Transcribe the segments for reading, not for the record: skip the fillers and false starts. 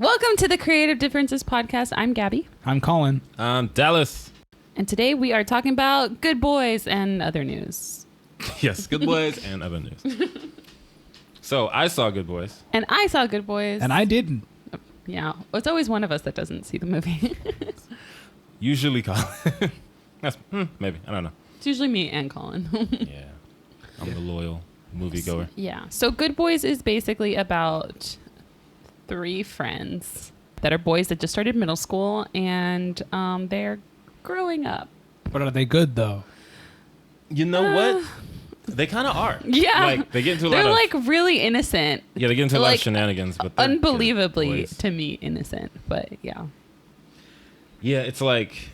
Welcome to the Creative Differences Podcast. I'm Gabby. I'm Colin. I'm Dallas. And today we are talking about Good Boys and other news. Yes, Good Boys and other news. So I saw Good Boys. And I saw Good Boys. And I didn't. Yeah. Well, it's always one of us that doesn't see the movie. Usually Colin. That's, maybe. I don't know. It's usually me and Colin. Yeah. I'm the loyal moviegoer. Yeah. So Good Boys is basically about 3 friends that are boys that just started middle school, and they're growing up. But are they good, though? You know what? They kind of are. Yeah. Like, they get into a they're lot of... like really innocent. Yeah, they get into a lot of shenanigans. But unbelievably, to me, innocent. But yeah. Yeah, it's like...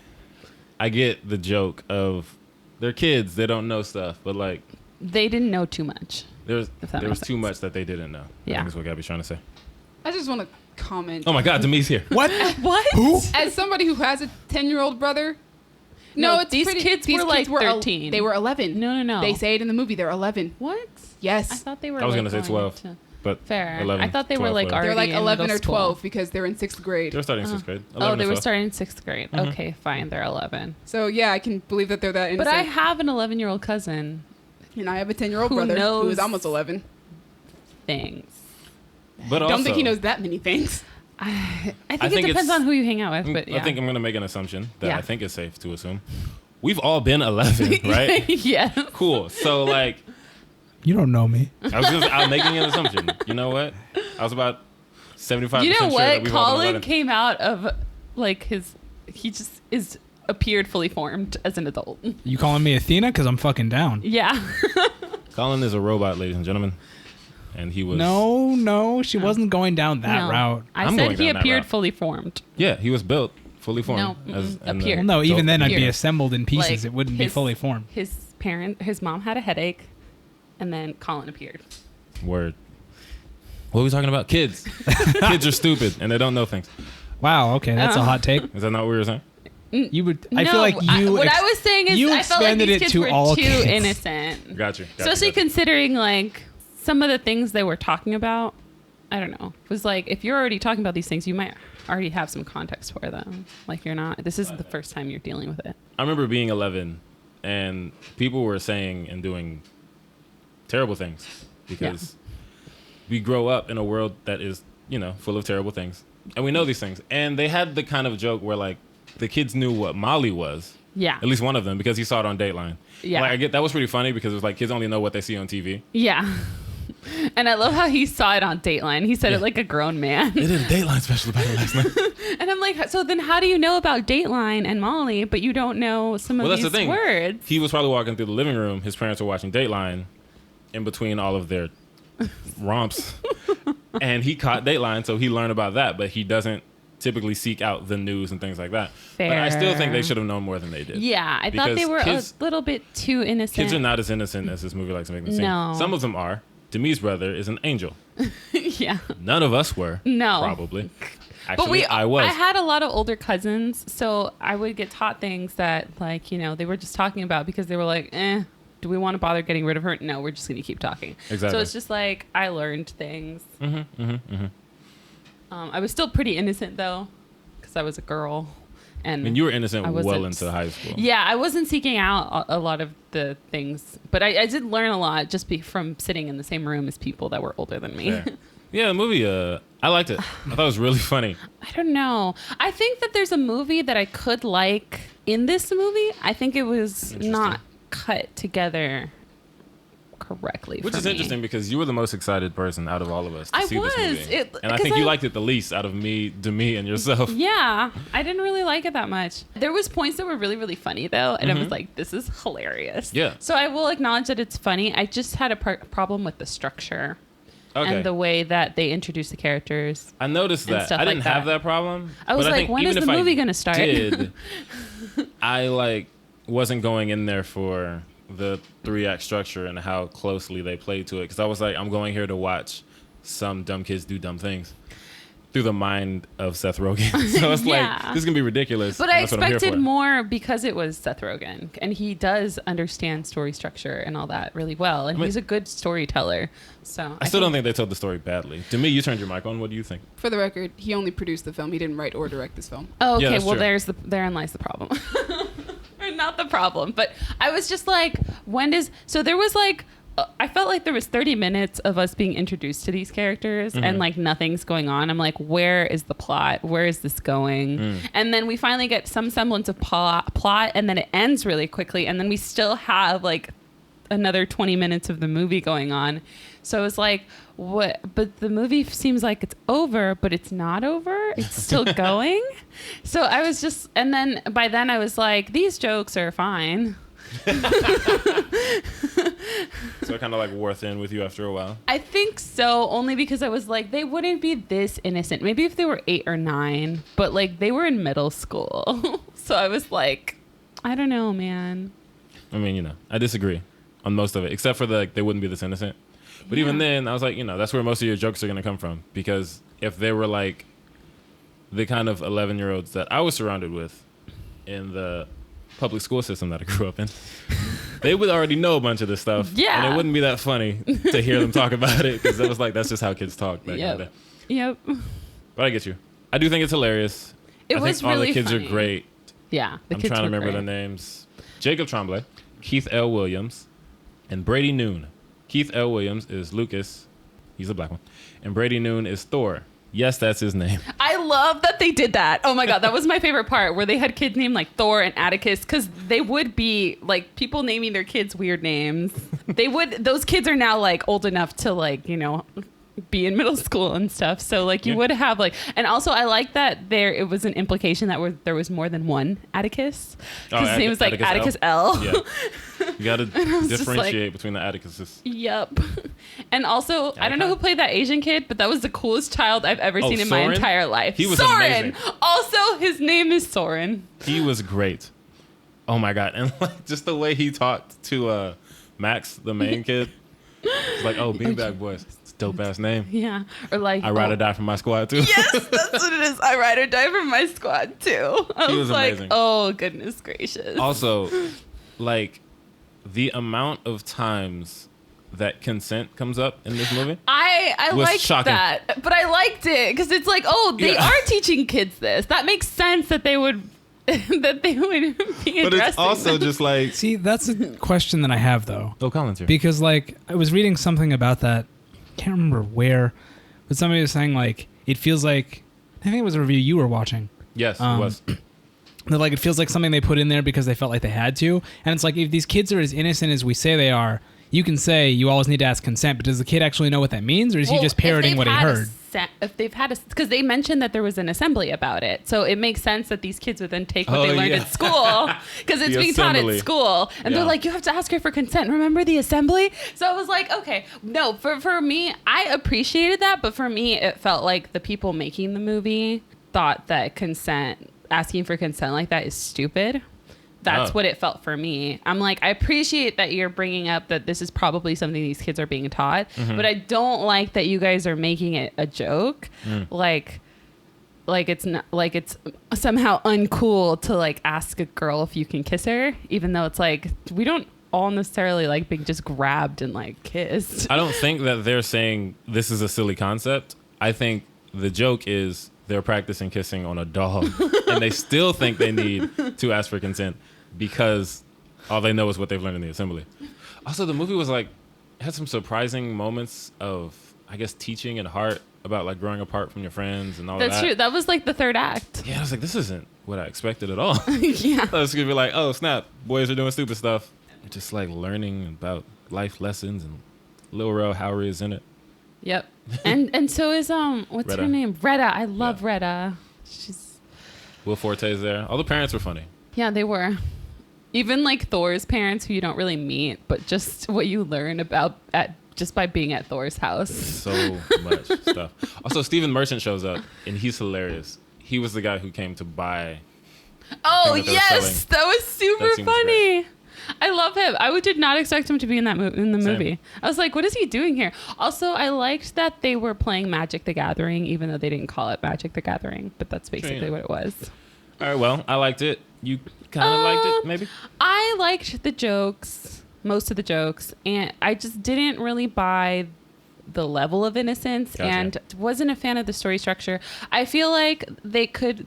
I get the joke of... They're kids. They don't know stuff. But like... They didn't know too much. There was too much that they didn't know. Yeah. I think is what Gabby's trying to say. I just want to comment. Oh my God, Demi's here. What? What? Who? As somebody who has a 10-year-old brother, These kids were 13. They were 11. No. They say it in the movie. They're 11. What? Yes. I thought they were. I was like, gonna say 12. But Fair. 11, I thought they were 12, like whatever. They're already like in 11 middle or school. 12 because they're in 6th grade. They were starting 6th grade. Oh, they were 12. starting in 6th grade. Mhm. Okay, fine. They're 11. So yeah, I can believe that they're that innocent. But I have an 11-year-old cousin. And I have a 10-year-old who brother who knows is almost 11. Things. But Don't think he knows that many things. I think it depends on who you hang out with. But yeah. I think I'm going to make an assumption that Yeah. I think is safe to assume. We've all been 11, right? Yeah. Cool. So, like, You don't know me. I'm making an assumption. You know what? I was about 75% You know sure what? that we've all been Colin 11. came out of like he just appeared fully formed as an adult. You calling me Athena? Because I'm fucking down. Yeah. Colin is a robot, ladies and gentlemen. And he was... No, she wasn't going down that No. route. I I'm said going he down that appeared route. fully formed. Yeah, he was built, fully formed. No, in the appeared. Well, no, even then I'd be Here. assembled in pieces. Like, It wouldn't be fully formed. His mom had a headache, and then Colin appeared. Word. What are we talking about? Kids. Kids are stupid, and they don't know things. Wow, okay, that's a hot take. Is that not what we were saying? You would. I feel like you. What I was saying is, you I felt like expanded these it kids to were all too kids. innocent. Got you. Especially considering like some of the things they were talking about. I don't know. It was like if you're already talking about these things, you might already have some context for them. Like you're not. This isn't the first time you're dealing with it. I remember being 11, and people were saying and doing terrible things because we grow up in a world that is, full of terrible things, and we know these things. And they had the kind of joke where like the kids knew what Molly was. Yeah. At least one of them, because he saw it on Dateline. Yeah. Like, I get that was pretty funny because it was like kids only know what they see on TV. Yeah. And I love how he saw it on Dateline. He said it like a grown man. They did a Dateline special about it last night. And I'm like, so then how do you know about Dateline and Molly, but you don't know some of Well, that's these the thing. words? He was probably walking through the living room. His parents were watching Dateline in between all of their romps. And he caught Dateline, so he learned about that. But he doesn't typically seek out the news and things like that. But I still think they should have known more than they did. Yeah, I thought they were a little bit too innocent. Kids are not as innocent as this movie likes to make them seem. No. Some of them are. Demi's brother is an angel. Yeah. None of us were. No. Probably. But I was. I had a lot of older cousins, so I would get taught things that, like, they were just talking about because they were like, do we want to bother getting rid of her? No, we're just going to keep talking. Exactly. So it's just like, I learned things. I was still pretty innocent, though, because I was a girl. And you were innocent well into high school. Yeah, I wasn't seeking out a lot of the things, but I did learn a lot just from sitting in the same room as people that were older than me. Fair. Yeah, the movie, I liked it. I thought it was really funny. I don't know. I think that there's a movie that I could like in this movie. I think it was not cut together correctly. Which is me. interesting because you were the most excited person out of all of us to see this movie. And I 'cause think you liked it the least out of Demi, and yourself. Yeah, I didn't really like it that much. There was points that were really, really funny though, and I was like, "This is hilarious." Yeah. So I will acknowledge that it's funny. I just had a problem with the structure and the way that they introduced the characters. I noticed that. I didn't have that problem. I was but like, think when is even the if movie I going to start? Did, I wasn't going in there for the 3-act structure and how closely they played to it, because I was like, I'm going here to watch some dumb kids do dumb things. through the mind of Seth Rogen. So it's Yeah. like, this is going to be ridiculous. But and I that's what I'm here expected for. more because it was Seth Rogen, and he does understand story structure and all that really well, and he's a good storyteller. So I still don't think they told the story badly. To me, you turned your mic on. What do you think? For the record, he only produced the film. He didn't write or direct this film. Oh, okay. Yeah, that's Well, true. therein lies the problem. Or not the problem, but I was just like, so there was like, I felt like there was 30 minutes of us being introduced to these characters and like nothing's going on. I'm like, where is the plot? Where is this going? And then we finally get some semblance of plot, and then it ends really quickly, and then we still have like another 20 minutes of the movie going on. So it's like, what? But the movie seems like it's over, but it's not over. It's still going. So I was just, and then by then I was like, these jokes are fine. So it kind of like wore thin with you after a while. I think so, only because I was like, they wouldn't be this innocent. Maybe if they were 8 or 9, but like they were in middle school. So I was like, I don't know, man. I mean, you know, I disagree on most of it, except for they wouldn't be this innocent. But even then, I was like, you know, that's where most of your jokes are going to come from. Because if they were like the kind of 11-year-olds that I was surrounded with in the public school system that I grew up in, they would already know a bunch of this stuff. Yeah. And it wouldn't be that funny to hear them talk about it, because it was like, that's just how kids talk back in the day. Yep. But I get you. I do think it's hilarious. It I was think all really the kids funny. are great. Yeah. The I'm kids trying to were remember great. their names. Jacob Tremblay, Keith L. Williams, and Brady Noon. Keith L. Williams is Lucas. He's a black one. And Brady Noon is Thor. Yes, that's his name. I love that they did that. Oh my God, that was my favorite part, where they had kids named like Thor and Atticus, because they would be like people naming their kids weird names. Those kids are now like old enough to like, you know, be in middle school and stuff. So like you would have like, and also I like that it was an implication that there was more than one Atticus. Because his name was like Atticus L. Yeah. You got to just differentiate between the Atticuses. Yep. And also, I don't know who played that Asian kid, but that was the coolest child I've ever seen in my Soren? entire life. He was Soren. amazing. Also, his name is Soren. He was great. Oh my God. And like just the way he talked to Max, the main kid. It's like, oh, Beanbag Boys. It's a dope ass name. Yeah. Or like, I ride or die for my squad too. Yes, that's what it is. I ride or die for my squad too. I He was was like, amazing. oh goodness gracious. Also, like the amount of times that consent comes up in this movie. I was liked shocking. that, but I liked it because it's like, oh, they Yeah. are teaching kids this. That makes sense that they would that they would be But it's addressing also them. just like, See, that's a question that I have though, oh, Colin's here. because like I was reading something about that. Can't remember where, but somebody was saying like it feels like, I think it was a review you were watching. Yes, it Um, was. That like it feels like something they put in there because they felt like they had to. And it's like, if these kids are as innocent as we say they are, you can say you always need to ask consent, but does the kid actually know what that means, or is he Well, just parroting what he heard? If they've had because they mentioned that there was an assembly about it, so it makes sense that these kids would then take what Oh, they learned yeah. at school because it's The being taught assembly. at school, and they're Yeah. like, you have to ask her for consent. Remember the assembly? So I was like, okay, no, for me, I appreciated that, but for me, it felt like the people making the movie thought that asking for consent like that is stupid. That's Oh. what it felt for me. I'm like, I appreciate that you're bringing up that this is probably something these kids are being taught, but I don't like that you guys are making it a joke. Like it's not like it's somehow uncool to like ask a girl if you can kiss her, even though it's like we don't all necessarily like being just grabbed and like kissed. I don't think that they're saying this is a silly concept. I think the joke is they're practicing kissing on a dog and they still think they need to ask for consent because all they know is what they've learned in the assembly. Also, the movie was like, had some surprising moments of, I guess, teaching and heart about like growing apart from your friends and all That's that. true. That was like the third act. Yeah, I was like, this isn't what I expected at all. Yeah. I was gonna be like, oh snap, boys are doing stupid stuff. Just like learning about life lessons, and Lil Rel Howery is in it. Yep. And so is what's Retta. her name? Retta. I love Yeah. Retta. She's Will Forte's there. All the parents were funny. yeah, they were. Even like Thor's parents, who you don't really meet, but just what you learn about just by being at Thor's house. So much stuff. Also, Stephen Merchant shows up, and he's hilarious. He was the guy who came to buy. Oh thing that they were yes, selling. that was super That seems funny. I love him. Did not expect him to be in that in the movie. I was like, what is he doing here? Also, I liked that they were playing Magic the Gathering, even though they didn't call it Magic the Gathering, but that's basically what it was. All right, well, I liked it. You kind of liked it, maybe? I liked the jokes, most of the jokes, and I just didn't really buy the level of innocence and wasn't a fan of the story structure. I feel like they could,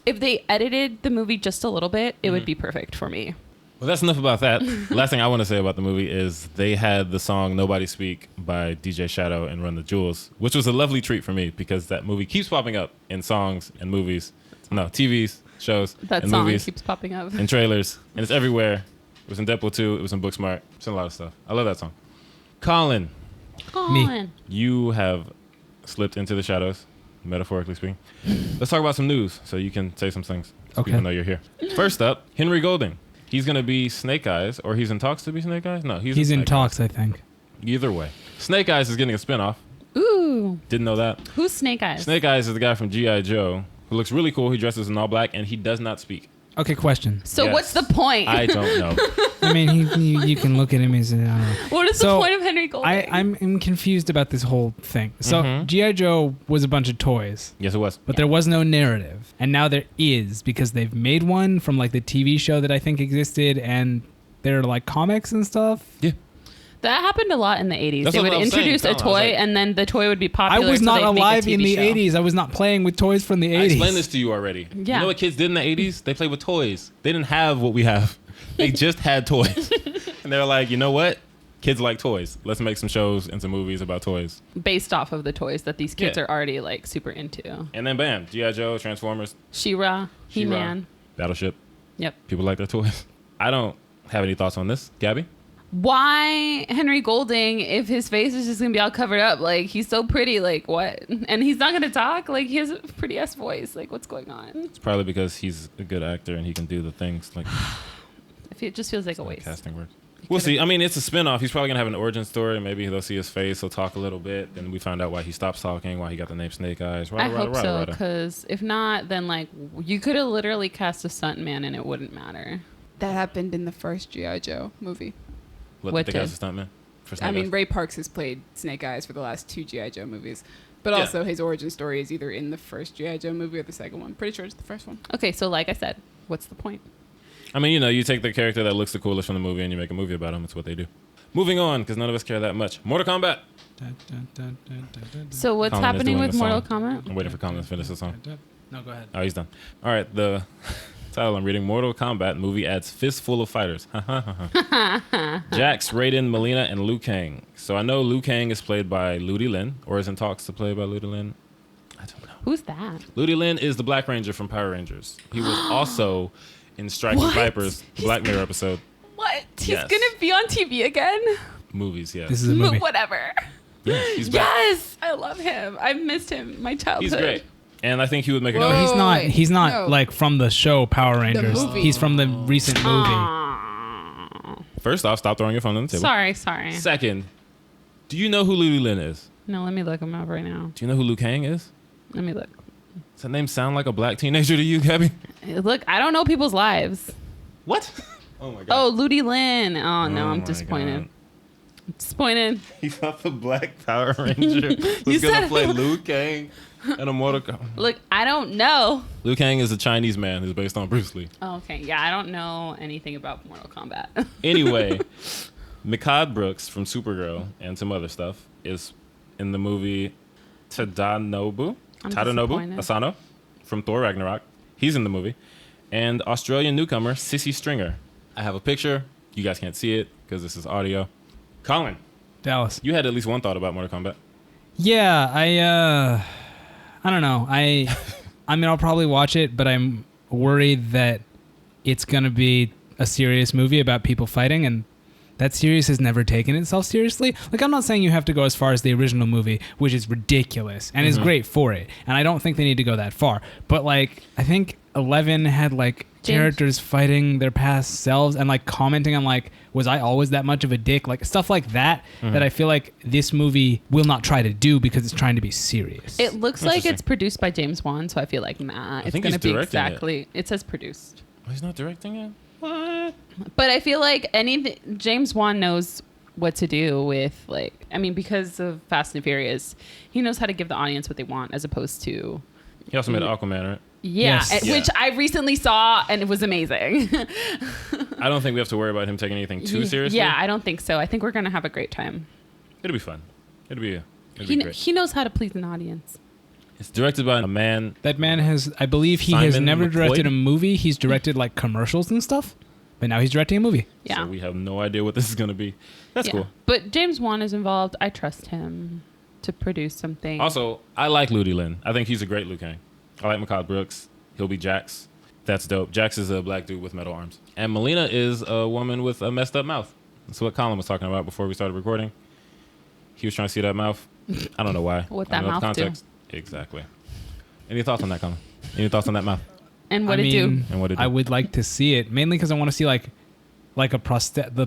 if they edited the movie just a little bit, it would be perfect for me. Well, that's enough about that. Last thing I want to say about the movie is they had the song Nobody Speak by DJ Shadow and Run the Jewels, which was a lovely treat for me because that movie keeps popping up in songs and movies. No, TVs, shows, that and song movies. Keeps popping up. And trailers. And it's everywhere. It was in Deadpool 2. It was in Booksmart. It's in a lot of stuff. I love that song. Colin. Me. You have slipped into the shadows, metaphorically speaking. Let's talk about some news so you can say some things. Okay. Even though you're here. First up, Henry Golding. He's going to be Snake Eyes, or he's in talks to be Snake Eyes? No, he's in Snake talks, Eyes. I think. Either way. Snake Eyes is getting a spinoff. Ooh. Didn't know that. Who's Snake Eyes? Snake Eyes is the guy from G.I. Joe who looks really cool. He dresses in all black, and he does not speak. Okay, question. So Yes. what's the point? I don't know. I mean, you can look at him as I don't know. What is the point of Henry Golding? I'm confused about this whole thing. So G.I. Joe was a bunch of toys. Yes, it was. But there was no narrative. And now there is because they've made one from like the TV show that I think existed and they're like comics and stuff. Yeah. That happened a lot in the 80s. That's They what would I was saying, introduce a Colin. I was toy like- and then the toy would be I popular. was so not they'd make a alive in TV the show. 80s. I was not playing with toys from the 80s. I explained this to you already. Yeah. You know what kids did in the 80s? They played with toys. They didn't have what we have. They just had toys. And they were like, you know what? Kids like toys. Let's make some shows and some movies about toys. Based off of the toys that these kids Yeah. are already like super into. And then bam, G.I. Joe, Transformers, She-Ra, He-Man. Battleship. Yep. People like their toys. I don't have any thoughts on this. Gabby? Why Henry Golding if his face is just gonna be all covered up? Like he's so pretty, like what? And he's not gonna talk? Like he has a pretty ass voice. Like what's going on? It's probably because he's a good actor and he can do the things like It just feels like a waste. casting work. We'll see. I mean, it's a spinoff. He's probably gonna have an origin story. Maybe they'll see his face. He'll talk a little bit. Then we find out why he stops talking. Why he got the name Snake Eyes. I hope so, because if not, then like you could have literally cast a stuntman and it wouldn't matter. That happened in the first G.I. Joe movie. What What the did? guy's a stuntman? For Snake I mean, Eyes? Ray Parks has played Snake Eyes for the last 2 G.I. Joe movies. But Yeah. also, his origin story is either in the first G.I. Joe movie or the second one. Pretty sure it's the first one. Okay, so like I said, what's the point? I mean, you know, you take the character that looks the coolest from the movie and you make a movie about him. It's what they do. Moving on, because none of us care that much. Mortal Kombat. So what's Colin is happening doing with the Mortal song. Kombat? I'm waiting for Colin to finish the song. No, go ahead. Oh, he's done. All right, the title I'm reading, Mortal Kombat movie adds fistful of fighters. Jax, Raiden, Melina, and Liu Kang. So I know Liu Kang is played by Ludi Lin, or is in talks to play by Ludi Lin. I don't know. Who's that? Ludi Lin is the Black Ranger from Power Rangers. He was also in Striking What? Vipers, the Black Mirror episode. What? He's Yes. gonna be on TV again? Movies, yeah. This is a movie. Whatever. Yeah, he's back. Yes, I love him. I missed him. My childhood. He's great. And I think he would make a Whoa. good He's not. wait. He's not No. like from the show Power Rangers. movie. He's from the recent movie. Aw. First off, stop throwing your phone on the table. Sorry. Second, do you know who Ludi Lin is? No, let me look him up right now. Do you know who Liu Kang is? Let me look. Does that name sound like a black teenager to you, Gabby? Look, I don't know people's lives. What? Oh my god. Oh, Ludi Lin. Oh, no, Oh I'm my disappointed. God. I'm disappointed. He thought the Black Power Ranger You was gonna said- play Liu Kang in a Mortal Kombat. Look, I don't know. Liu Kang is a Chinese man who's based on Bruce Lee. Oh, okay, yeah, I don't know anything about Mortal Kombat. Anyway, Mikaad Brooks from Supergirl and some other stuff is in the movie Tadanobu disappointed. Asano from Thor Ragnarok. He's in the movie. And Australian newcomer Sissy Stringer. I have a picture. You guys can't see it because this is audio. Colin, Dallas. you had at least one thought about Mortal Kombat. Yeah, I don't know. I mean, I'll probably watch it, but I'm worried that it's gonna be a serious movie about people fighting, and that series has never taken itself seriously. Like, I'm not saying you have to go as far as the original movie, which is ridiculous and is great for it, and I don't think they need to go that far. But like, I think 11 had like characters fighting their past selves and like commenting on like, was I always that much of a dick? Like stuff like that that I feel like this movie will not try to do because it's trying to be serious. It looks like Interesting. it's produced by James Wan, so I feel like, nah, it's think going to he's be directing it. exactly. It says produced. Oh, he's not directing it? What? good. But I feel like anything James Wan knows what to do with, like, I mean, because of Fast and Furious, he knows how to give the audience what they want as opposed to. He also made Aquaman, right? Yeah, Yes. which I recently saw and it was amazing. I don't think we have to worry about him taking anything too seriously. Yeah, I don't think so. I think we're gonna have a great time. It'll be fun. It'll be great. He knows how to please an audience. It's directed by a man. That man has, I believe he has Simon never McCoy? directed a movie. He's directed like commercials and stuff, but now he's directing a movie. Yeah. So we have no idea what this is going to be. That's Yeah. cool. But James Wan is involved. I trust him to produce something. Also, I like Ludi Lin. I think he's a great Liu Kang. I like Mikael Brooks. He'll be Jax. That's dope. Jax is a black dude with metal arms. And Melina is a woman with a messed up mouth. That's what Colin was talking about before we started recording. He was trying to see that mouth. I don't know why. What I that don't know the mouth do. context. Exactly. Any thoughts on that, Colin? Any thoughts on that mouth? And what I it do? mean, And what it do? I would like to see it mainly because I want to see like the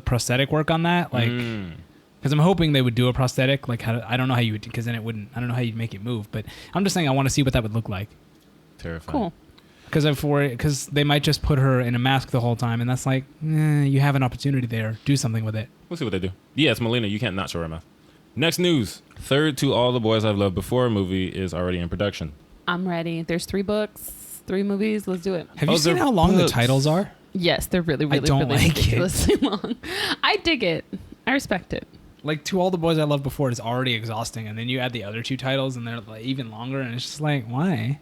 prosthetic work on that, like because I'm hoping they would do a prosthetic. Like I don't know how you would, because then it wouldn't. I don't know how you'd make it move, but I'm just saying I want to see what that would look like. Terrifying. Cool. Because they might just put her in a mask the whole time, and that's like, you have an opportunity there. Do something with it. We'll see what they do. Yeah, it's Melina. You can't not show her mouth. Next news. Third to All the Boys I've Loved Before movie is already in production. I'm ready. There's 3 books, 3 movies. Let's do it. Have you Oh, seen they're how long the books. titles are? Yes, they're really, really, don't really like it. ridiculously long. I dig it. I respect it. Like, To All the Boys I Loved Before is already exhausting, and then you add the other 2 titles, and they're like even longer, and it's just like, why?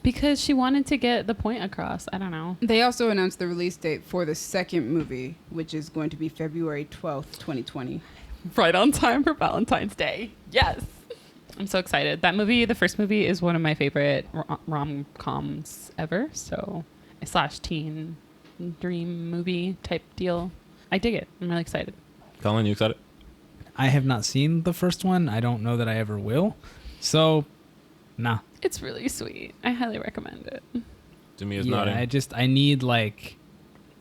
Because she wanted to get the point across. I don't know. They also announced the release date for the second movie, which is going to be February 12th, 2020. Right on time for Valentine's Day. Yes. I'm so excited. That movie, the first movie, is one of my favorite rom-coms ever. So, / teen dream movie type deal. I dig it. I'm really excited. Colin, you excited? I have not seen the first one. I don't know that I ever will. So, nah. It's really sweet. I highly recommend it. Jimmy is Yeah, nodding. I need like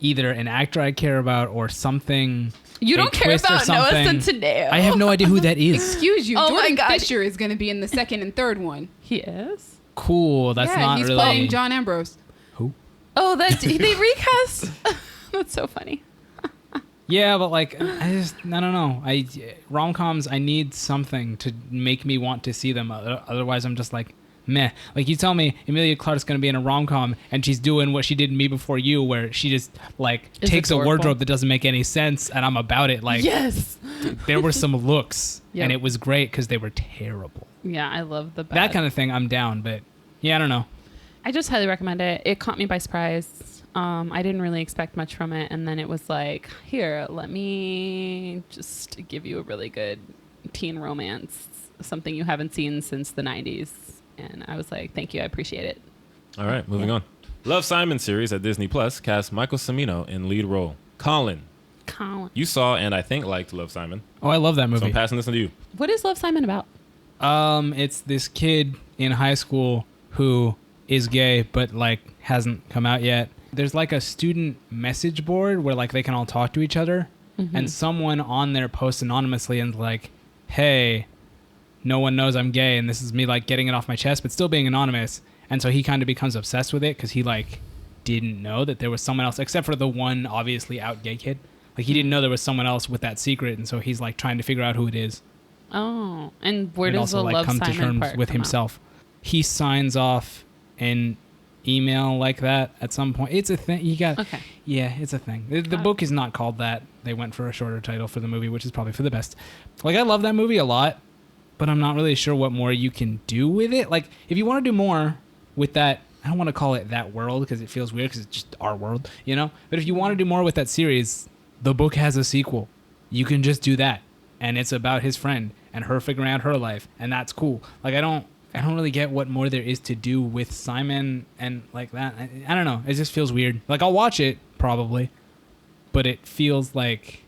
either an actor I care about or something. You a don't care twist or about Noah something. Centineo. I have no idea who that is. Excuse you, Oh my Jordan God. Fisher is going to be in the second and third one. He is? Cool. That's yeah, not he's really. playing John Ambrose. Who? Oh, that they recast. That's so funny. Yeah, but like, I don't know. Rom-coms, I need something to make me want to see them. Otherwise, I'm just like, meh. Like, you tell me Emilia Clarke's going to be in a rom-com and she's doing what she did in Me Before You, where she just like Is takes adorable. a wardrobe that doesn't make any sense, and I'm about it. Like, Yes. there were some looks, Yep. and it was great because they were terrible. Yeah, I love the bad. That kind of thing, I'm down. But yeah, I don't know. I just highly recommend it. It caught me by surprise. I didn't really expect much from it, and then it was like, here, let me just give you a really good teen romance, something you haven't seen since the 90s. And I was like, thank you, I appreciate it. All right, moving on. Love, Simon series at Disney Plus casts Michael Cimino in lead role. Colin, you saw and I think liked Love, Simon. Oh, I love that So movie. I'm passing this on to you. What is Love, Simon about? It's this kid in high school who is gay, but like hasn't come out yet. There's like a student message board where like they can all talk to each other, and someone on there posts anonymously and like, hey, no one knows I'm gay, and this is me like getting it off my chest, but still being anonymous. And so he kind of becomes obsessed with it because he like didn't know that there was someone else, except for the one obviously out gay kid. Like he didn't know there was someone else with that secret, and so he's like trying to figure out who it is. Oh, and where And does also the like Love, come to Simon terms part with come out? himself. He signs off an email like that at some point. It's a thing. Okay. Yeah, it's a thing. The book is not called that. They went for a shorter title for the movie, which is probably for the best. Like I love that movie a lot, but I'm not really sure what more you can do with it. Like if you want to do more with that, I don't want to call it that world because it feels weird because it's just our world, you know? But if you want to do more with that series, the book has a sequel. You can just do that. And it's about his friend and her figuring out her life, and that's cool. Like I don't really get what more there is to do with Simon and like that. I don't know. It just feels weird. Like I'll watch it probably, but it feels like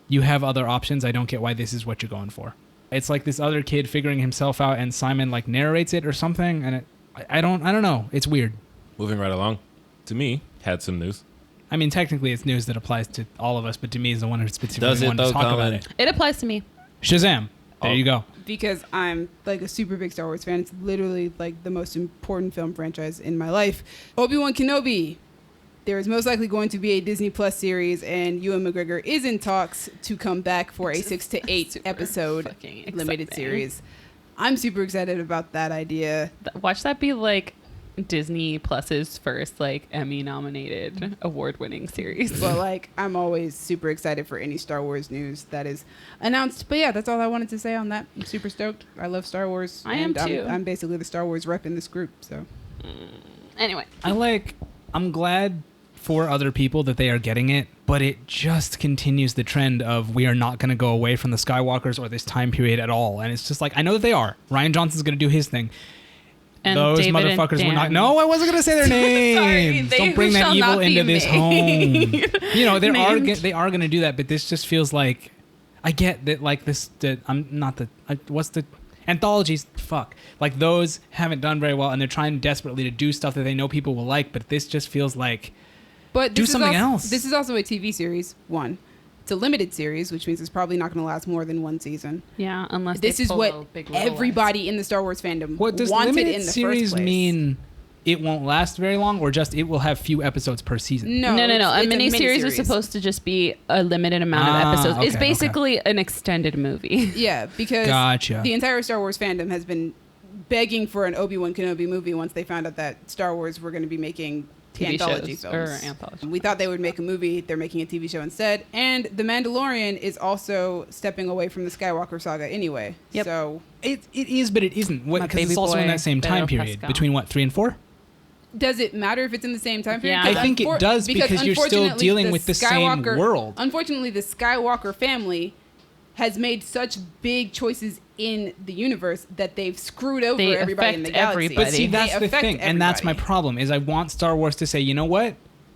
you have other options. I don't get why this is what you're going for. It's like this other kid figuring himself out, and Simon like narrates it or something, and I don't know. It's weird. Moving right along. To me, had some news. I mean, technically it's news that applies to all of us, but to me is the one who specifically Does it wanted to though, talk about Colin? it. It applies to me. Shazam. There you go. Because I'm like a super big Star Wars fan. It's literally like the most important film franchise in my life. Obi Wan Kenobi there is most likely going to be a Disney Plus series, and Ewan McGregor is in talks to come back for a 6 to 8 episode limited series. I'm super excited about that idea. Watch that be like Disney Plus's first like Emmy nominated award-winning series. But like, I'm always super excited for any Star Wars news that is announced. But yeah, that's all I wanted to say on that. I'm super stoked. I love Star Wars. I am too. I'm basically the Star Wars rep in this group. So Anyway, I'm glad for other people that they are getting it, but it just continues the trend of we are not going to go away from the Skywalkers or this time period at all. And it's just like, I know that they are. Ryan Johnson's going to do his thing. and Those David and motherfuckers were not. Dan. No, I wasn't going to say their names. Sorry, Don't bring that shall evil not be into this named. home. You know, they are Named. going to do that, but this just feels like, I get that, like, this, that I'm not the, what's the, anthologies, fuck. Like, those haven't done very well, and they're trying desperately to do stuff that they know people will like, but this just feels like, But do this is something also, else. This is also a TV series. One, it's a limited series, which means it's probably not going to last more than one season. Yeah, unless This they is pull what a big Little everybody in the Star Wars fandom what does wanted limited in the series first place. mean? It won't last very long, or just it will have few episodes per season? No, No. it's A miniseries is miniseries. supposed to just be a limited amount of episodes. It's okay. basically an extended movie. Yeah, because Gotcha. the entire Star Wars fandom has been begging for an Obi Wan Kenobi movie once they found out that Star Wars were going to be making TV anthology shows films. or anthology. We thought they would make a movie. They're making a TV show instead. And The Mandalorian is also stepping away from the Skywalker saga anyway. Yep. So It is, but it isn't. My Because it's baby also in boy, that same time Pedro period. Pascal. Between what, 3 and 4? does it matter if it's in the same time period? Yeah. 'Cause I think it does because you're still unfortunately, dealing with the same world. Unfortunately, the Skywalker family has made such big choices in the universe that they've screwed over They everybody in the affect galaxy. everybody. But see, that's They the affect thing. And that's my everybody. problem, is I want Star Wars to say, you know what?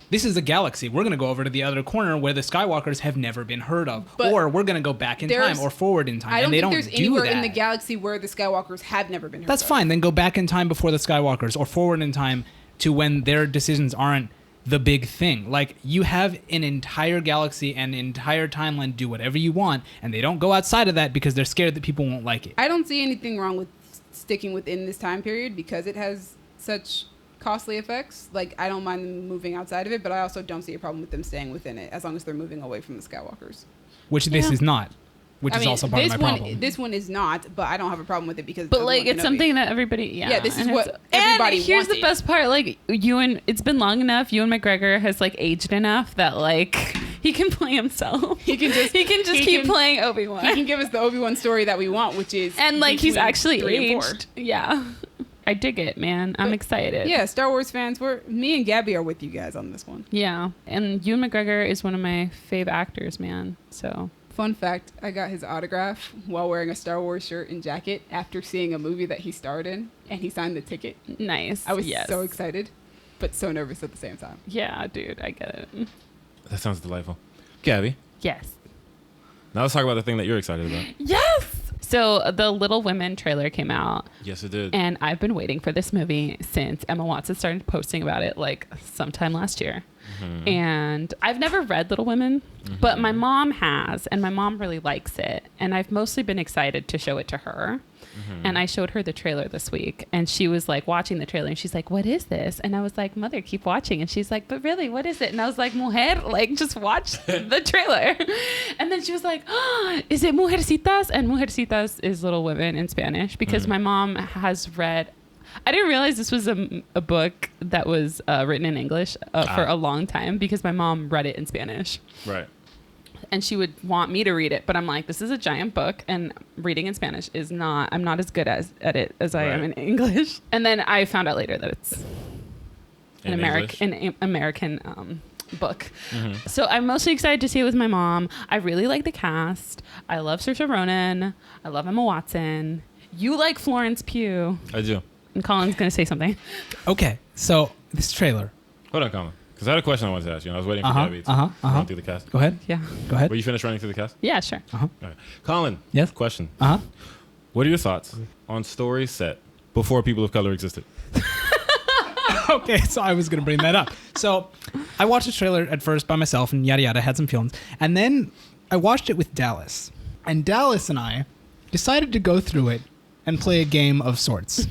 This is a galaxy. We're going to go over to the other corner where the Skywalkers have never been heard of. But or we're going to go back in there's- time or forward in time. I don't and they think don't there's do anywhere that. in the galaxy where the Skywalkers have never been heard That's of. fine. Then go back in time before the Skywalkers or forward in time to when their decisions aren't the big thing. Like, you have an entire galaxy and an entire timeline, do whatever you want, and they don't go outside of that because they're scared that people won't like it. I don't see anything wrong with sticking within this time period because it has such costly effects. Like, I don't mind them moving outside of it, but I also don't see a problem with them staying within it as long as they're moving away from the Skywalkers. Which this Yeah. is not. Which is also part of this my one, problem. This one is not, but I don't have a problem with it because. But of like, Obi-Wan it's Kenobi. something that everybody, yeah. Yeah, this is and what it's- everybody And here's wanted. the best part: like, it's been long enough. Ewan McGregor has like aged enough that like he can play himself. He can just keep playing Obi-Wan. He can give us the Obi-Wan story that we want, which is and like he's between actually 3 and 4. aged. Yeah, I dig it, man. I'm But, excited. Yeah, Star Wars fans, me and Gabby are with you guys on this one. Yeah, and Ewan McGregor is one of my fave actors, man. So Fun fact, I got his autograph while wearing a Star Wars shirt and jacket after seeing a movie that he starred in, and he signed the ticket. nice. I was yes. so excited, but so nervous at the same time. Yeah, dude, I get it. That sounds delightful. Gabby, Yes. now let's talk about the thing that you're excited about. Yes. So the Little Women trailer came out. Yes, it did. And I've been waiting for this movie since Emma Watson started posting about it like sometime last year. Mm-hmm. And I've never read Little Women, but my mom has, and my mom really likes it. And I've mostly been excited to show it to her. Mm-hmm. And I showed her the trailer this week, and she was like watching the trailer, and she's like, "What is this?" And I was like, "Mother, keep watching." And she's like, "But really, what is it?" And I was like, "Mujer, like just watch the trailer." And then she was like, "Oh, is it Mujercitas?" And Mujercitas is Little Women in Spanish because my mom has read. I didn't realize this was a book that was written in English for a long time because my mom read it in Spanish. Right. And she would want me to read it, but I'm like, this is a giant book, and reading in Spanish is not. I'm not as good at it as I am in English. And then I found out later that it's an American book. Mm-hmm. So I'm mostly excited to see it with my mom. I really like the cast. I love Saoirse Ronan. I love Emma Watson. You like Florence Pugh. I do. And Colin's gonna say something. Okay, so this trailer. Hold on, Colin. Because I had a question I wanted to ask you, and I was waiting for Gabby to run through the cast. Go ahead. Yeah. Go ahead. Were you finished running through the cast? Yeah, sure. All right. Colin. Yes? Question. Uh-huh. What are your thoughts on stories set before people of color existed? Okay, so I was going to bring that up. So I watched the trailer at first by myself and yada yada, had some feelings. And then I watched it with Dallas. And Dallas and I decided to go through it and play a game of sorts.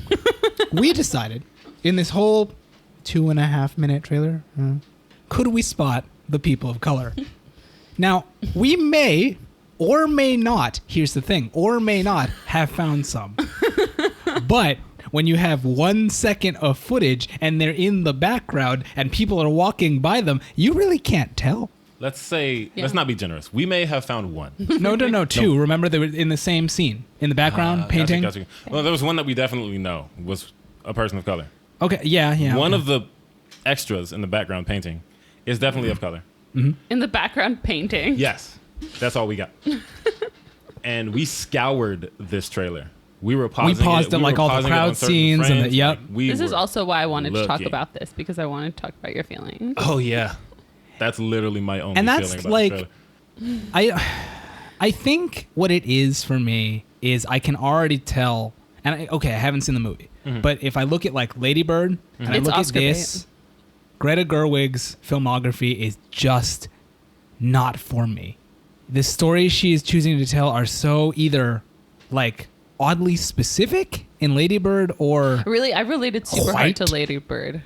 We decided in this whole 2.5 minute trailer could we spot the people of color? Now, we may or may not, here's the thing, or may not have found some. But when you have 1 second of footage and they're in the background and people are walking by them, you really can't tell. Let's say, let's not be generous. We may have found one. No, two. Remember, they were in the same scene, in the background, painting. Gotcha. Well, there was one that we definitely know was a person of color. Okay, yeah. One okay. of the extras in the background painting is definitely of color. In the background painting. Yes, that's all we got. And we scoured this trailer. We were pausing We paused it, it like all the pausing it crowd on certain scenes and frames. yep. This is were also why I wanted to talk looking. about this, because I wanted to talk about your feelings. Oh yeah, that's literally my only And feeling that's about like, the trailer. I think what it is for me is I can already tell, and I haven't seen the movie, but if I look at like Lady Bird, and I It's look Oscar at this, Greta Gerwig's filmography is just not for me. The stories she is choosing to tell are so either like oddly specific in Lady Bird or Really, I related super hard to Lady Bird.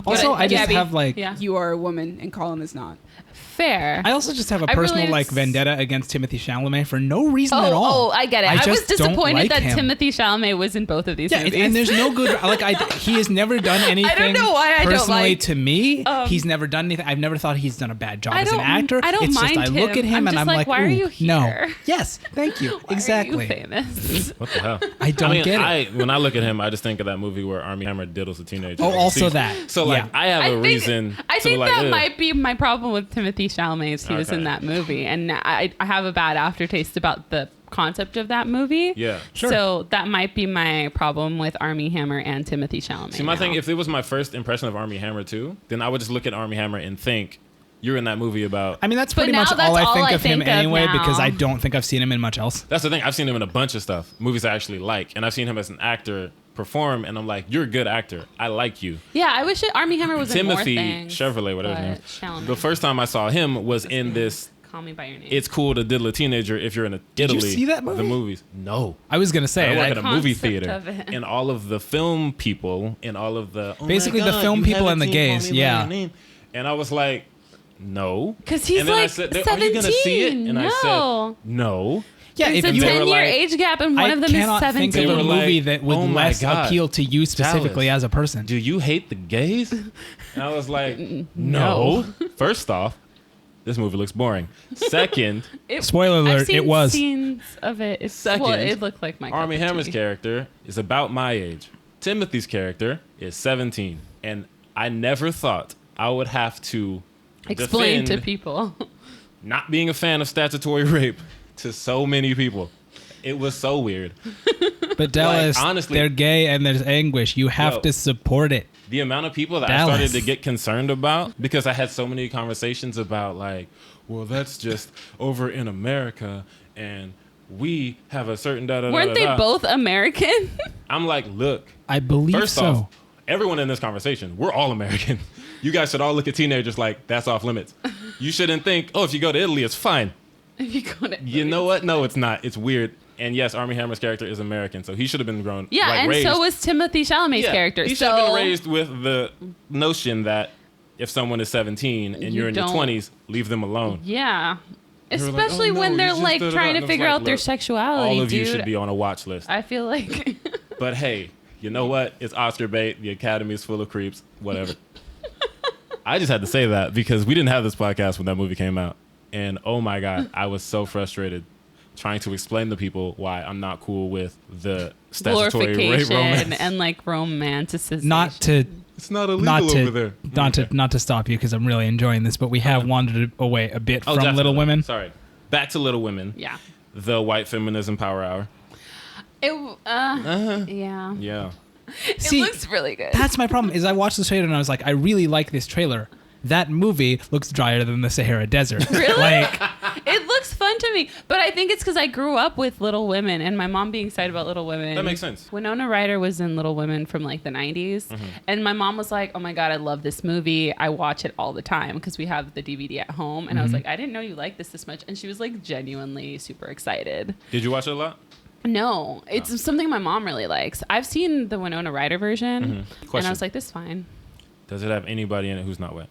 also I just Gabby, have like yeah. You are a woman and Colin is not. Fair. I also just have a I personal related like s- vendetta against Timothy Chalamet for no reason at all. Oh, I get it. I was just don't disappointed like that him. Timothy Chalamet was in both of these Yeah, movies. and there's no good like he has never done anything. know why I don't personally like- to me. He's never done anything. I've never thought he's done a bad job I as an don't- actor. I don't it's mind just I look him. at him I'm and just I'm like, like, why are ooh, you no. here? Yes, thank you. Why exactly. Are you famous? What the hell? I don't get it. When I look at him, I just think of that movie where Armie Hammer diddles a teenager. Oh, also See, that. So like, Yeah. I have a reason. I to think like, that ugh. might be my problem with Timothy Chalamet. Is he was in Okay. that movie, and I have a bad aftertaste about the concept of that movie. Yeah. Sure. So that might be my problem with Armie Hammer and Timothy Chalamet. See, my now. thing, if it was my first impression of Armie Hammer too, then I would just look at Armie Hammer and think, you're in that movie about. I mean, that's But pretty now much that's all I all think I of him think of anyway, now. because I don't think I've seen him in much else. That's the thing. I've seen him in a bunch of stuff, movies I actually like, and I've seen him as an actor perform, and I'm like, you're a good actor. I like you. Yeah, I wish Armie Hammer was Timothy in more things. Chevrolet, whatever his name but is. Chalamet. The first time I saw him was in this. Call Me by Your Name. It's cool to diddle a teenager if you're in Did you Italy. see that movie? The movies. No. I was gonna say I work that- at a movie concept theater, of it. and all of the film people and all of the Basically the film people and the gays, yeah. And I was like, no, 'Cause he's and then I like said, are you gonna see it? 17. And I No. said, no. yeah. It's If a you they were 10-year like- age gap, and one I of them is cannot 17. think of They a were movie like, that would "Oh my less God, appeal to you specifically Dallas, as a person. Do you hate the gays? And I was like, no. First off, this movie looks boring. Second, Spoiler alert, I've seen it was. scenes of it. It's, Second, well, it looked like my Armie cup of Hammer's tea. character is about my age. Timothy's character is 17. And I never thought I would have to Explain to defend people. not being a fan of statutory rape to so many people. It was so weird. But Dallas, honestly- they're gay and there's anguish. You have Yo. to support it. The amount of people that I Dallas. started to get concerned about, because I had so many conversations about like, well, that's just over in America and we have a certain da-da-da-da-da. Weren't they both American? I'm like, look, I believe first so. off, everyone in this conversation, we're all American. You guys should all look at teenagers like, that's off limits. You shouldn't think, oh, if you go to Italy, it's fine. If you go to You know what? No, it's not. It's weird. And yes, Armie Hammer's character is American, so he should have been grown. Yeah, like, and raised. so was Timothy Chalamet's Yeah, character. He should so have been raised with the notion that if someone is 17 and You you're in your don't- 20s, leave them alone. Yeah. They were like, Especially "Oh, no, when you they're just like da-da-da." trying And to I was figure like, out their "Look, sexuality, all of you dude. should be on a watch list. I feel like But hey, you know what? It's Oscar bait. The Academy is full of creeps. Whatever. I just had to say that because we didn't have this podcast when that movie came out. And oh my God, I was so frustrated trying to explain to people why I'm not cool with the statutory rape glorification romance. and like romanticization. Not to It's not illegal not to over there. not to stop you because I'm really enjoying this, but we have wandered away a bit from definitely. Little Women. Sorry. Back to Little Women. Yeah. The white feminism power hour. It yeah. Yeah. See, it looks really good. That's my problem. Is I watched the trailer and I was like, I really like this trailer. That movie looks drier than the Sahara Desert. Really? Like, It looks fun to me, but I think it's because I grew up with Little Women and my mom being excited about Little Women. That makes sense. Winona Ryder was in Little Women from like the 90s, and my mom was like, "Oh my God, I love this movie. I watch it all the time because we have the DVD at home." And I was like, "I didn't know you liked this much," and she was like genuinely super excited. Did you watch it a lot? No, it's something my mom really likes. I've seen the Winona Ryder version, and I Question. was like, "This is fine." Does it have anybody in it who's not wet?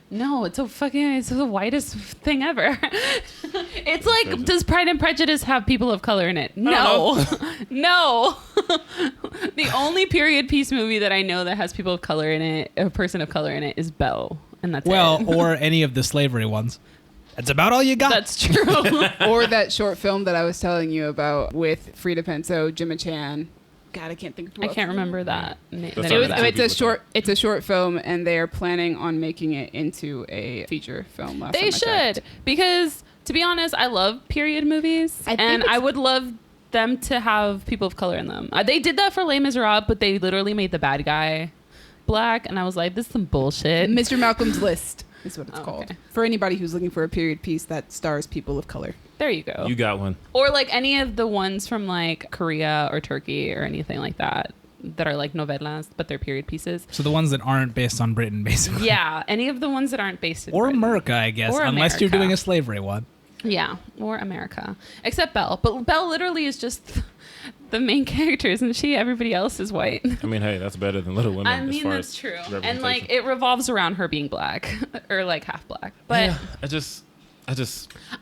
No, it's the whitest thing ever. It's like, does Pride and Prejudice have people of color in it? No. No. The only period piece movie that I know that has people of color in it, a person of color in it, is Belle. And that's it. Or any of the slavery ones. That's about all you got. That's true. Or that short film that I was telling you about with Frida Penso, Gemma Chan. God, I can't think of who I else. can't remember that. It's a short film, and they are planning on making it into a feature film. They should, because to be honest, I love period movies, and I would love them to have people of color in them. They did that for Les Miserables, but they literally made the bad guy black, and I was like, this is some bullshit. Mr. Malcolm's List is what it's called. Okay. For anybody who's looking for a period piece that stars people of color. There you go. You got one. Or like any of the ones from like Korea or Turkey or anything like that are like novelas, but they're period pieces. So the ones that aren't based on Britain, basically. Yeah, any of the ones that aren't based in Or Britain. America, I guess, Or unless you're America. doing a slavery one. Yeah, or America. Except Belle. But Belle literally is just the main character, isn't she? Everybody else is white. I mean, hey, that's better than Little Women. I mean, as far that's as true. And representation. like it revolves around her being black or like half black. But yeah, I just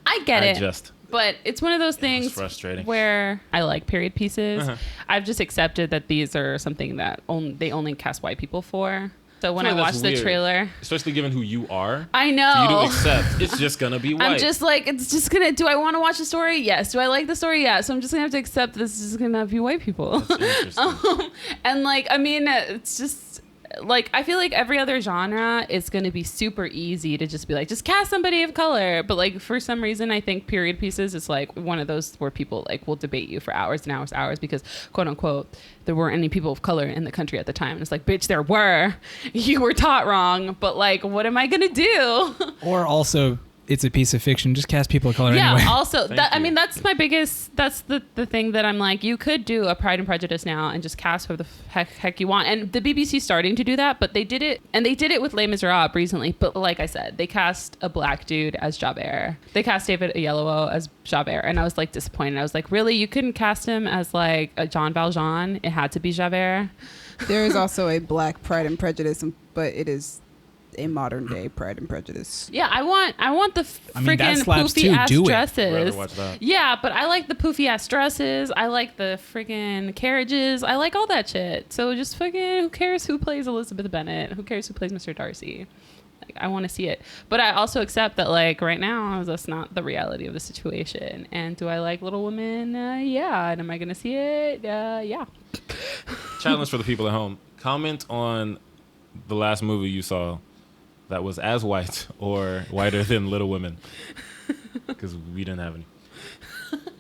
I get it. just But it's one of those things frustrating. where I like period pieces. Uh-huh. I've just accepted that these are something that they only cast white people for. So when I feel like watch that's the weird. trailer, especially given who you are, I for you to know. accept it's just gonna be white. I'm just like, it's just gonna, do I want to watch the story? Yes. Do I like the story? Yeah. So I'm just gonna have to accept this is gonna be white people. That's interesting. And like, I mean, it's just like, I feel like every other genre is going to be super easy to just be like, just cast somebody of color. But like, for some reason, I think period pieces is like one of those where people like will debate you for hours and hours and hours because quote unquote, there weren't any people of color in the country at the time. And it's like, bitch, there were. You were taught wrong. But like, what am I going to do? Or also, it's a piece of fiction. Just cast people of color Yeah, anyway. also, Thank I you. mean, that's my biggest, that's the thing that I'm like, you could do a Pride and Prejudice now and just cast whoever the heck you want. And the BBC's starting to do that, but they did it with Les Miserables recently. But like I said, they cast a black dude as Javert. They cast David Oyelowo as Javert. And I was like disappointed. I was like, really? You couldn't cast him as like a Jean Valjean? It had to be Javert? There is also a black Pride and Prejudice, but it is a modern day Pride and Prejudice. Yeah, I want the mean, that freaking slaps poofy too. ass Do it. dresses. Rather watch that. Yeah, but I like the poofy ass dresses. I like the freaking carriages. I like all that shit. So just fucking, who cares who plays Elizabeth Bennet? Who cares who plays Mr. Darcy? Like, I want to see it. But I also accept that like right now that's not the reality of the situation. And do I like Little Women? Yeah. And am I gonna see it? Yeah. Challenge for the people at home: comment on the last movie you saw that was as white or whiter than Little Women, because we didn't have any.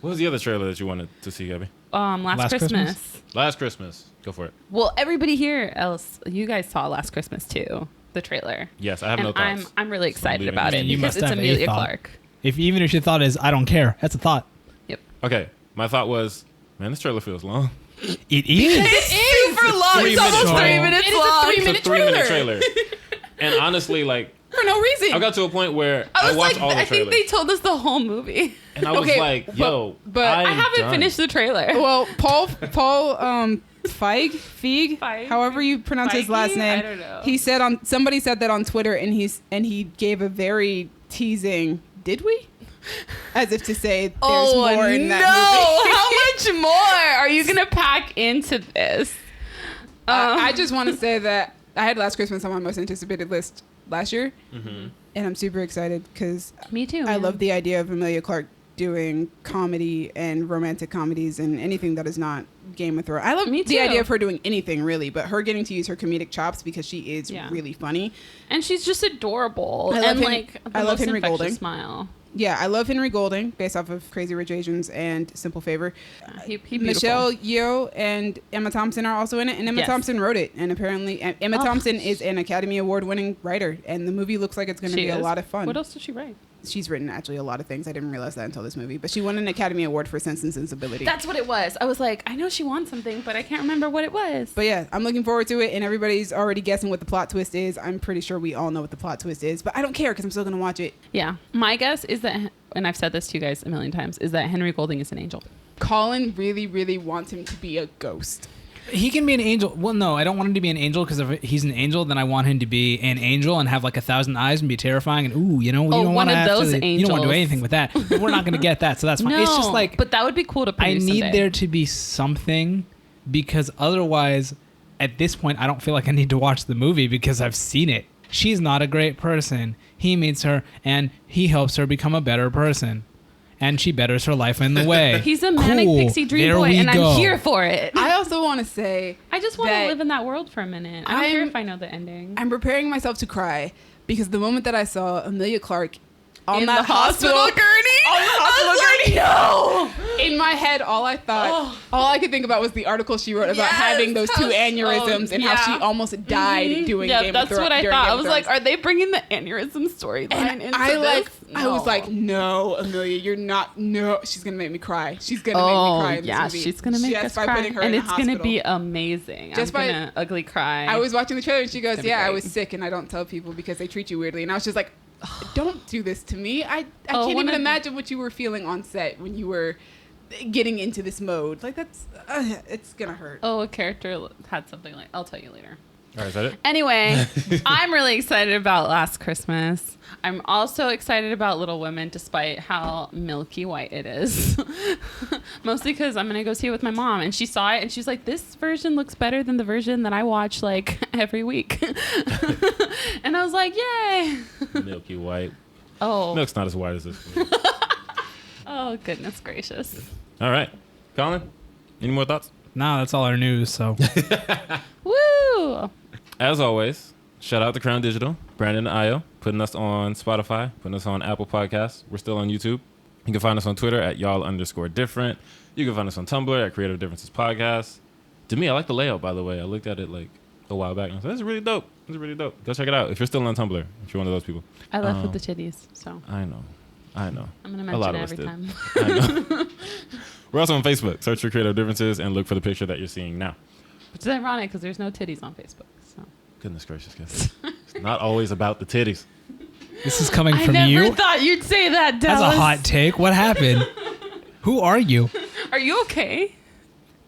What was the other trailer that you wanted to see, Gabby? Last Christmas. Last Christmas. Go for it. Well, everybody here else, you guys saw Last Christmas too, the trailer. Yes, I have no And thoughts. I'm really excited leaving about it. it You because must it's have a Emilia thought. Clarke. Even if your thought is, I don't care, that's a thought. Yep. Okay, my thought was, man, this trailer feels long. It is. Super long. 3 It's almost minutes 3 long. minutes It is a long. 3-minute It's a 3-minute trailer. And honestly, like, For no reason. I got to a point where I I was watched like, all the I think trailers, they told us the whole movie. and I was Okay, like, yo, but I I'm haven't done. finished the trailer. Well, Paul Feig, Feig? however you pronounce his last Feige? name. I don't know. He said somebody said that on Twitter, and he gave a very teasing. Did we? As if to say there's more in that movie. How much more are you gonna pack into this? I just want to say that I had Last Christmas on my most anticipated list last year, Mm-hmm. and I'm super excited because Me too. I man. love the idea of Emilia Clarke doing comedy and romantic comedies and anything that is not Game of Thrones. I love Me the too. idea of her doing anything really, but her getting to use her comedic chops because she is Yeah. really funny. and she's just adorable. I love and Hen- like the I love most Henry infectious Golding. Smile. Yeah, I love Henry Golding based off of Crazy Rich Asians and Simple Favor. He beautiful. Michelle Yeoh and Emma Thompson are also in it, and Emma Yes. Thompson wrote it. And apparently, Emma Oh. Thompson is an Academy Award-winning writer, and the movie looks like it's going to She be a is. lot of fun. What else did she write? She's written actually a lot of things. I didn't realize that until this movie, but she won an Academy Award for Sense and Sensibility. That's what it was. I was like, I know she won something, but I can't remember what it was. But yeah, I'm looking forward to it, and everybody's already guessing what the plot twist is. I'm pretty sure we all know what the plot twist is, but I don't care because I'm still going to watch it. Yeah. My guess is that, and I've said this to you guys a million times, is that Henry Golding is an angel. Colin really, really wants him to be a ghost. He can be an angel. Well, no, I don't want him to be an angel because if he's an angel, then I want him to be an angel and have like 1,000 eyes and be terrifying. And you don't want one to of those you don't want to angels. do anything with that. But we're not going to get that, so that's fine. No, It's just like but that would be cool to I produce need someday. there to be something because otherwise, at this point, I don't feel like I need to watch the movie because I've seen it. She's not a great person. He meets her and he helps her become a better person. And she betters her life in the way. He's a manic Cool. pixie dream There boy, we and go. I'm here for it. I also want to say I just want that to live in that world for a minute. I don't care if I know the ending. I'm preparing myself to cry because the moment that I saw Amelia Clark on In that the hospital gurney? on the hospital gurney, No! in my head, all I could think about was the article she wrote about Yes, having those two how- aneurysms and how she yeah. almost died doing Yeah, Game that's of Thrones. what I during thought. Game I of was like, Thrones. are they bringing the aneurysm storyline And into I this? I was No. like, no, Amelia, you're not. No, she's gonna make me cry. She's gonna Oh, make me cry. In this yeah, movie. she's gonna make Just us by cry, putting her and in it's a gonna hospital. be amazing. Just I'm by- gonna ugly cry. I was watching the trailer and she goes, It's gonna be "Yeah, I great. was sick and I don't tell people because they treat you weirdly." And I was just like, "Don't do this to me. I Oh, can't one even of- imagine what you were feeling on set when you were getting into this mode. Like that's it's gonna hurt." Oh, a character had something like. I'll tell you later. All right, is that it? Anyway, I'm really excited about Last Christmas. I'm also excited about Little Women, despite how milky white it is. Mostly because I'm going to go see it with my mom. And she saw it and she's like, this version looks better than the version that I watch like every week. And I was like, yay. Milky white. Oh, Milk's not as white as this. oh, goodness gracious. All right. Colin, any more thoughts? No, that's all our news. So Woo! As always, shout out to Crown Digital, Brandon and Io, putting us on Spotify, putting us on Apple Podcasts. We're still on YouTube. You can find us on Twitter at y'all_different. You can find us on Tumblr at Creative Differences Podcast. To me, I like the layout, by the way. I looked at it like a while back and I said, this is really dope. This is really dope. Go check it out if you're still on Tumblr, if you're one of those people. I left with the titties, so I know. I'm going to A lot mention it of us every did. time. I know. We're also on Facebook. Search for Creative Differences and look for the picture that you're seeing now. Which is ironic because there's no titties on Facebook. So. Goodness gracious, guys. It's not always about the titties. this is coming I from never you. thought you'd say that, That's Dallas. a hot take. What happened? Who are you? Are you okay?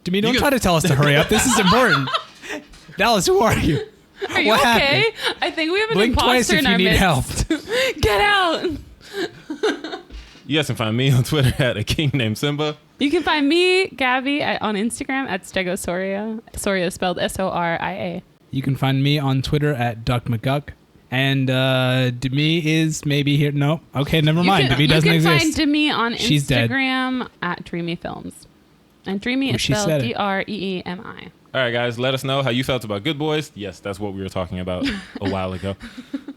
Demi, don't can- try to tell us to hurry up. This is important. Dallas, who are you? Are you What okay? happened? I think we have an Blink twice imposter if in you our need midst. help. Get out. You guys can find me on Twitter at a king named Simba. You can find me, Gabby, on Instagram at Stegosoria. Soria spelled Soria. You can find me on Twitter at Duck McGuck. And Demi is maybe here. No. Okay, never mind. Demi doesn't You can exist. find Demi on She's dead. Instagram at Dreamy Films. And Dreamy is She spelled said it. DREEMI. All right, guys, let us know how you felt about Good Boys. Yes, that's what we were talking about a while ago.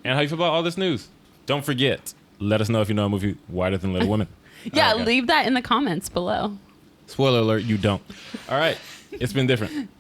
And how you feel about all this news. Don't forget, let us know if you know a movie whiter than Little Women. Yeah, All right, guys. leave that in the comments below. Spoiler alert, you don't. All right, it's been different.